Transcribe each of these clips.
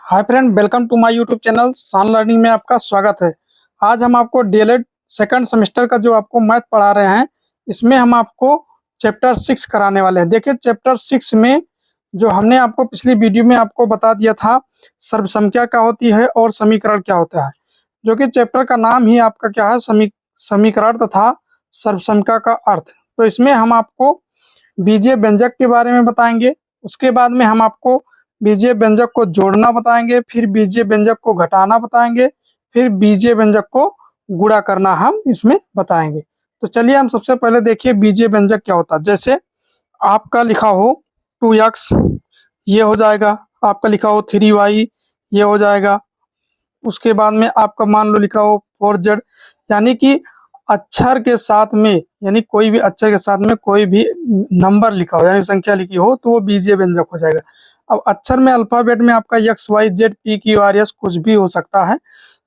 Hi friend, welcome to my YouTube channel सान learning में आपका स्वागत है। आज हम आपको डीएलएड सेकंड सेमेस्टर का जो आपको मैथ पढ़ा रहे हैं, इसमें हम आपको चैप्टर 6 कराने वाले हैं। देखिए, चैप्टर 6 में जो हमने आपको पिछली वीडियो में आपको बता दिया था, सर्वसंख्या क्या होती है और समीकरण क्या होता है, जो कि चैप्टर का नाम ही आपका क्या है, समीकरण तथा सर्वसंख्या का अर्थ। तो इसमें हम आपको बीजीय व्यंजक के बारे में बताएंगे। उसके बाद में हम आपको बीजीय व्यंजक को जोड़ना बताएंगे, फिर बीजीय व्यंजक को घटाना बताएंगे, फिर बीजीय व्यंजक को गुणा करना हम इसमें बताएंगे। तो चलिए हम सबसे पहले देखिए बीजीय व्यंजक क्या होता है। जैसे आपका लिखा हो 2x, ये हो जाएगा। आपका लिखा हो 3y, ये हो जाएगा। उसके बाद में आपका मान लो लिखा हो 4z, यानी कि अक्षर के साथ में, यानी कोई भी अक्षर के साथ में कोई भी नंबर लिखा हो, यानी संख्या लिखी हो, तो वो बीजीय व्यंजक हो जाएगा। अब अक्षर में अल्फाबेट में आपका X Y Z P Q R S कुछ भी हो सकता है।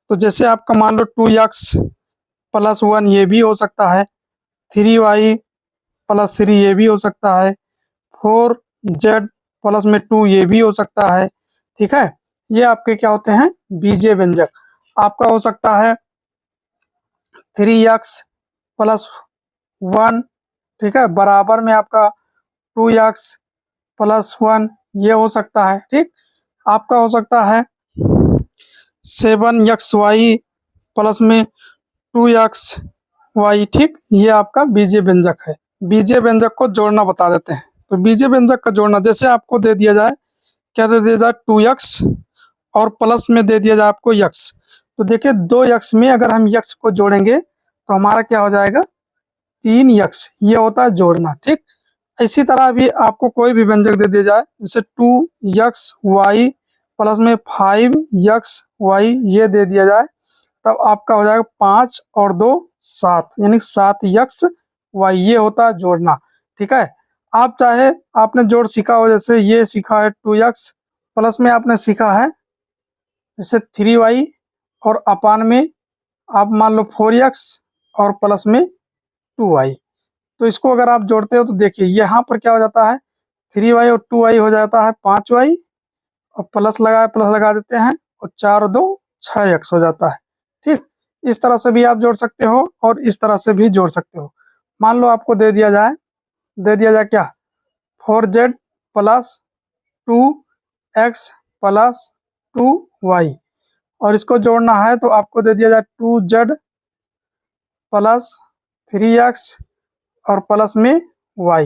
तो जैसे आपका मान लो 2x+1 ये भी हो सकता है, 3y+3 ये भी हो सकता है, 4z+2 ये भी हो सकता है। ठीक है, ये आपके क्या होते हैं, बीजीय व्यंजक। आपका हो सकता है 3x+1, ठीक है, बराबर में आपका 2x+1 ये हो सकता है। ठीक, आपका हो सकता है 7xy प्लस में 2xy। ठीक, ये आपका बीजीय व्यंजक है। बीजीय व्यंजक को जोड़ना बता देते हैं। तो बीजीय व्यंजक का जोड़ना, जैसे आपको दे दिया जाए, क्या दे दिया जाए, 2x और प्लस में दे दिया जाए आपको x। तो देखिए 2x में अगर हम x को जोड़ेंगे तो हमारा क्या हो जाएगा, 3x। ये होता है जोड़ना। ठीक, इसी तरह भी आपको कोई भी व्यंजक दे दिया जाए, जैसे 2xy प्लस में 5xy ये दे दिया जाए, तब आपका हो जाएगा 5 और 2 7, यानी 7xy। ये होता है जोड़ना। ठीक है, आप चाहे आपने जोड़ सीखा हो, जैसे ये सीखा है 2x प्लस में आपने सीखा है जैसे 3y, और अपान में आप मान लो 4x और प्लस में 2y। तो इसको अगर आप जोड़ते हो तो देखिए यहाँ पर क्या हो जाता है, 3y और 2y हो जाता है 5y, और प्लस लगा देते हैं, और 4 और 2 6x हो जाता है। ठीक, इस तरह से भी आप जोड़ सकते हो और इस तरह से भी जोड़ सकते हो। मान लो आपको दे दिया जाए क्या, 4z+2x+2y, और इसको जोड़ना है तो आपको दे दिया जाए 2z+3x और प्लस में y।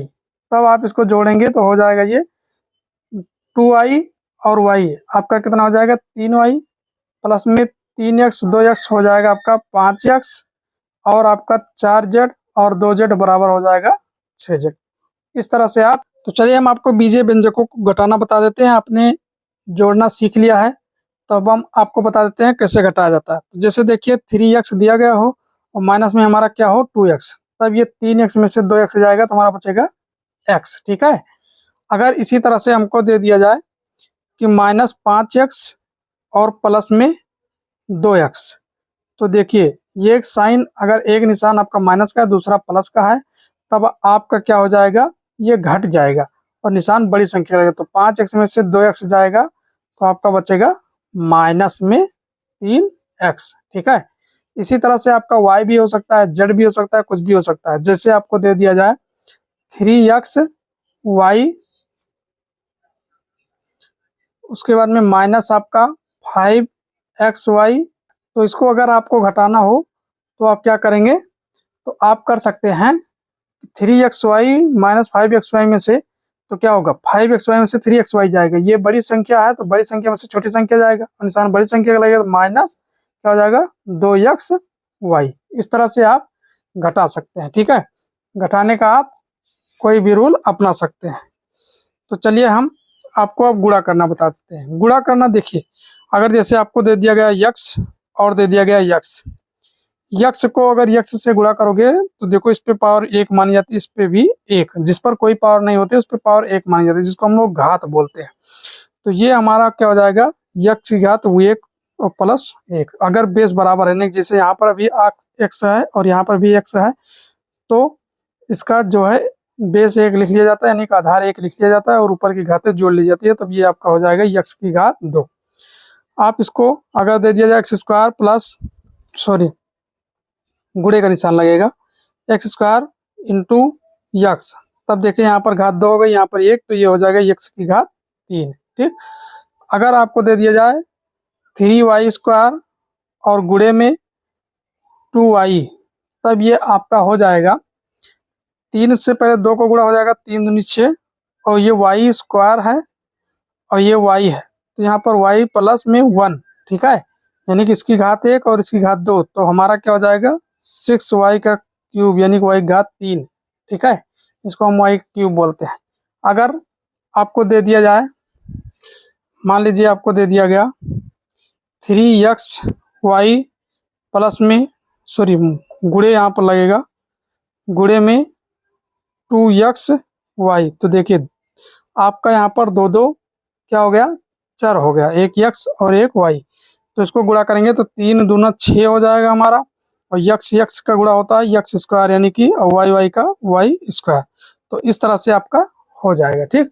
तब आप इसको जोड़ेंगे तो हो जाएगा ये 2y और y, आपका कितना हो जाएगा, 3y प्लस में 3x 2x हो जाएगा आपका 5x, और आपका 4z और 2z बराबर हो जाएगा 6z। इस तरह से आप, तो चलिए हम आपको बीजीय व्यंजकों को घटाना बता देते हैं। आपने जोड़ना सीख लिया है, तो अब हम आपको बता देते हैं कैसे घटाया जाता है। तो जैसे देखिए 3x दिया गया हो और माइनस में हमारा क्या हो 2x, तब ये 3x में से 2x जाएगा तो हमारा बचेगा x। ठीक है, अगर इसी तरह से हमको दे दिया जाए कि -5x और प्लस में 2x, तो देखिए ये एक साइन, अगर एक निशान आपका माइनस का है दूसरा प्लस का है, तब आपका क्या हो जाएगा, ये घट जाएगा और निशान बड़ी संख्या लगेगा। तो 5x में से 2x जाएगा तो आपका बचेगा माइनस में 3x। ठीक है, इसी तरह से आपका y भी हो सकता है, z भी हो सकता है, कुछ भी हो सकता है। जैसे आपको दे दिया जाए 3xy, उसके बाद में माइनस आपका 5xy। तो इसको अगर आपको घटाना हो तो आप क्या करेंगे, तो आप कर सकते हैं 3xy माइनस 5xy में से, तो क्या होगा, 5xy में से 3xy जाएगा। ये बड़ी संख्या है तो बड़ी संख्या में से छोटी संख्या जाएगा, और निशान बड़ी संख्या का लगेगा तो माइनस क्या हो जाएगा, 2xy। इस तरह से आप घटा सकते हैं। ठीक है, घटाने का आप कोई भी रूल अपना सकते हैं। तो चलिए हम आपको अब गुणा करना बता देते हैं। गुणा करना देखिए, अगर जैसे आपको दे दिया गया x और दे दिया गया x को अगर x से गुणा करोगे तो देखो इस पे पावर 1 मानी जाती है, इस पे भी 1, जिस पर कोई पावर नहीं होती उस पे पावर 1 मानी जाती है, जिसको हम लोग घात बोलते हैं। तो ये हमारा क्या हो जाएगा, x की घात 1 और प्लस 1। अगर बेस बराबर है, नहीं जैसे यहाँ पर अभी x है और यहाँ पर भी x है, तो इसका जो है बेस 1 लिख लिया जाता है, यानी कि आधार 1 लिख लिया जाता है, और ऊपर की घातें जोड़ ली जाती है, तब ये आपका हो जाएगा x की घात 2। आप इसको अगर दे दिया जाए एक्स स्क्वायर प्लस, सॉरी गुणे का निशान लगेगा, एक्स स्क्वायर इंटू यक्स, तब देखिए यहाँ पर घात 2 हो गई, यहाँ पर 1, तो ये हो जाएगा यक्स की घात 3। ठीक, अगर आपको दे दिया जाए 3y² और गुणे में 2y, तब ये आपका हो जाएगा 3 से पहले 2 को गुणा हो जाएगा, 3 दूनी 6, और ये y² है और ये y है, तो यहाँ पर y प्लस में 1। ठीक है, यानी कि इसकी घात 1 और इसकी घात 2, तो हमारा क्या हो जाएगा 6y का क्यूब, यानी कि y की घात 3। ठीक है, इसको हम y क्यूब बोलते हैं। अगर आपको दे दिया जाए, मान लीजिए आपको दे दिया गया 3xy प्लस में, सॉरी गुणे यहाँ पर लगेगा, गुणे में 2xy, तो देखिए आपका यहाँ पर दो दो क्या हो गया, चर हो गया, एक यक्स और एक वाई, तो इसको गुणा करेंगे तो 3 दूना 6 हो जाएगा हमारा, और यक्स यक्स का गुणा होता है यक्स स्क्वायर, यानी कि वाई वाई का वाई स्क्वायर, तो इस तरह से आपका हो जाएगा। ठीक,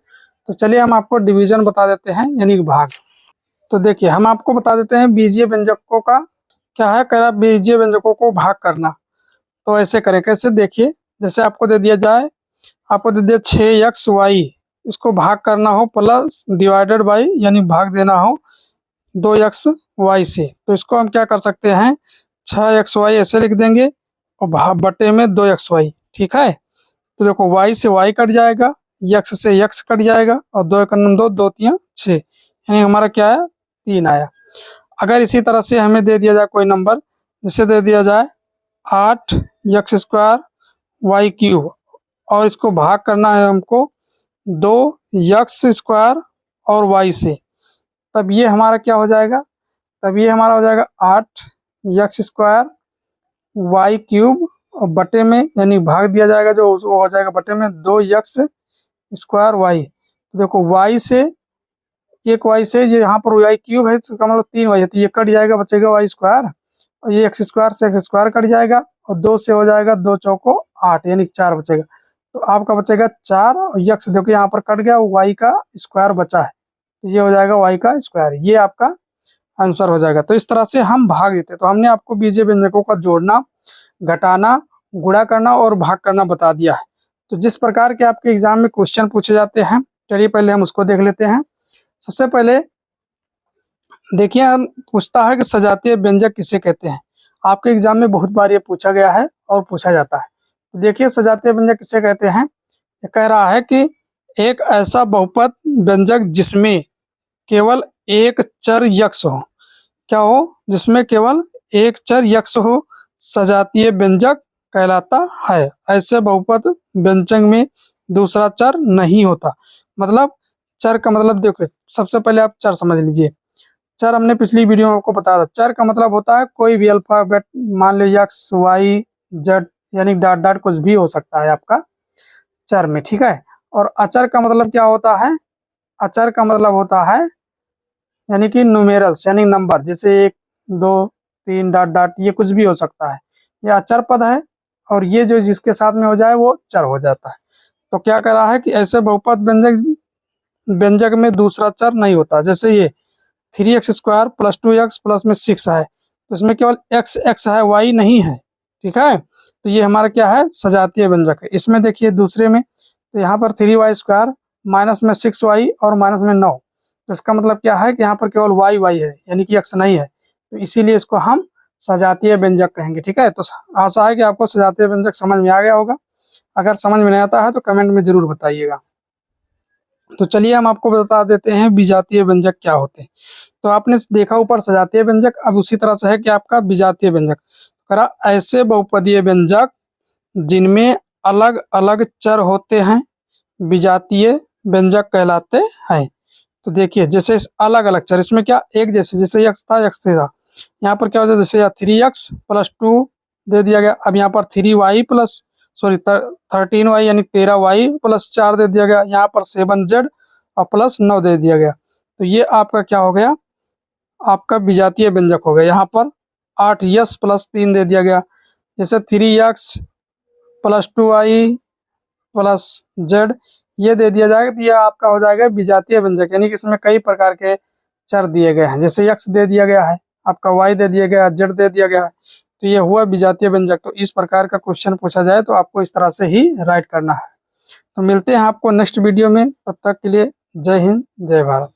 तो चलिए हम आपको डिवीजन बता देते हैं, यानी कि भाग। तो देखिए हम आपको बता देते हैं बीजीय व्यंजकों का क्या है, कह रहा बीजीय व्यंजकों को भाग करना। तो ऐसे करें, कैसे, देखिए जैसे आपको दे दिया जाए, आपको दे दिया 6xy, इसको भाग करना हो प्लस डिवाइडेड बाई, यानी भाग देना हो 2xy से, तो इसको हम क्या कर सकते हैं 6xy ऐसे लिख देंगे और बटे में 2xy। ठीक है, तो देखो y से y कट जाएगा, x से x कट जाएगा, और 2 का 2, 2 3 6, यानी हमारा क्या आया 3 आया। अगर इसी तरह से हमें दे दिया जाए कोई नंबर, जैसे दे दिया जाए 8x² y³ और इसको भाग करना है हमको 2x² और y से, तब ये हमारा क्या हो जाएगा, तब ये हमारा हो जाएगा 8x² y³ और बटे में, यानी भाग दिया जाएगा जो वो हो जाएगा बटे में 2x² y। तो देखो y से, एक y से, ये यहाँ पर y³ है, इसका मतलब 3y है, तो ये कट जाएगा, बचेगा y², और ये x² से x² कट जाएगा, और 2 से हो जाएगा 2 चौको 8, यानी 4 बचेगा, तो आपका बचेगा 4, और यक्स देखो यहाँ पर कट गया, y का स्क्वायर बचा है, तो ये हो जाएगा y का स्क्वायर, ये आपका आंसर हो जाएगा। तो इस तरह से हम भाग देते, तो हमने आपको बीजीय व्यंजकों का जोड़ना, घटाना, गुणा करना और भाग करना बता दिया है। तो जिस प्रकार के आपके एग्जाम में क्वेश्चन पूछे जाते हैं, चलिए पहले हम उसको देख लेते हैं। सबसे पहले देखिए, हम पूछता है कि सजातीय व्यंजक किसे कहते हैं। आपके एग्जाम में बहुत बार ये पूछा गया है और पूछा जाता है। तो देखिए सजातीय व्यंजक किसे कहते हैं, ये कह रहा है कि एक ऐसा बहुपद व्यंजक जिसमें केवल एक चर यक्स हो, क्या हो, जिसमें केवल एक चर यक्स हो, सजातीय व्यंजक कहलाता है। ऐसे बहुपद व्यंजक में दूसरा चर नहीं होता। मतलब चर का मतलब देखो, सबसे पहले आप चर समझ लीजिए। चर हमने पिछली वीडियो में आपको बताया था, चर का मतलब होता है कोई भी अल्फाबेट, मान लो एक्स वाई जेड, यानी डॉट डॉट कुछ भी हो सकता है आपका चर में। ठीक है, और अचर का मतलब क्या होता है, अचर का मतलब होता है यानी कि न्यूमेरल्स, यानी नंबर, जैसे 1 2 3 डॉट डॉट, ये कुछ भी हो सकता है, ये अचर पद है, और ये जो जिसके साथ में हो जाए वो चर हो जाता है। तो क्या कर रहा है कि ऐसे बहुपद व्यंजक व्यंजक में दूसरा चर नहीं होता। जैसे ये 3x² प्लस 2x प्लस में 6 है, तो इसमें केवल x x है, y नहीं है। ठीक है, तो ये हमारा क्या है, सजातीय व्यंजक है। इसमें देखिए दूसरे में, तो यहाँ पर 3y² माइनस में 6y और माइनस में 9, तो इसका मतलब क्या है कि यहाँ पर केवल y है, यानी कि x नहीं है, तो इसीलिए इसको हम सजातीय व्यंजक कहेंगे। ठीक है, तो आशा है कि आपको सजातीय व्यंजक समझ में आ गया होगा। अगर समझ में नहीं आता है तो कमेंट में जरूर बताइएगा। तो चलिए हम आपको बता देते हैं विजातीय व्यंजक क्या होते हैं। तो आपने देखा ऊपर सजातीय व्यंजक, अब उसी तरह से है कि आपका विजातीय व्यंजक। करा ऐसे बहुपदीय व्यंजक जिनमें अलग अलग चर होते हैं विजातीय व्यंजक कहलाते हैं। तो देखिए जैसे अलग अलग चर, इसमें क्या एक जैसे, जैसे यक्स था यक्स था, यहाँ पर क्या हो जाए, जैसे 3x प्लस 2 दे दिया गया, अब यहाँ पर 3y प्लस, सॉरी 13y यानी 13y प्लस 4 दे दिया गया, यहाँ पर 7z और प्लस 9 दे दिया गया, तो ये आपका क्या हो गया, आपका विजातीय व्यंजक हो गया। यहाँ पर 8s प्लस 3 दे दिया गया, जैसे 3x plus 2y plus z, ये दे दिया जाएगा, तो ये आपका हो जाएगा विजातीय व्यंजक, यानी कि इसमें कई प्रकार के चर दिए गए हैं, जैसे x दे दिया गया है, आपका y दे दिया गया है, z दे दिया गया है, तो ये हुआ विजातीय व्यंजक। तो इस प्रकार का क्वेश्चन पूछा जाए तो आपको इस तरह से ही राइट करना है। तो मिलते हैं आपको नेक्स्ट वीडियो में, तब तक के लिए जय हिंद जय भारत।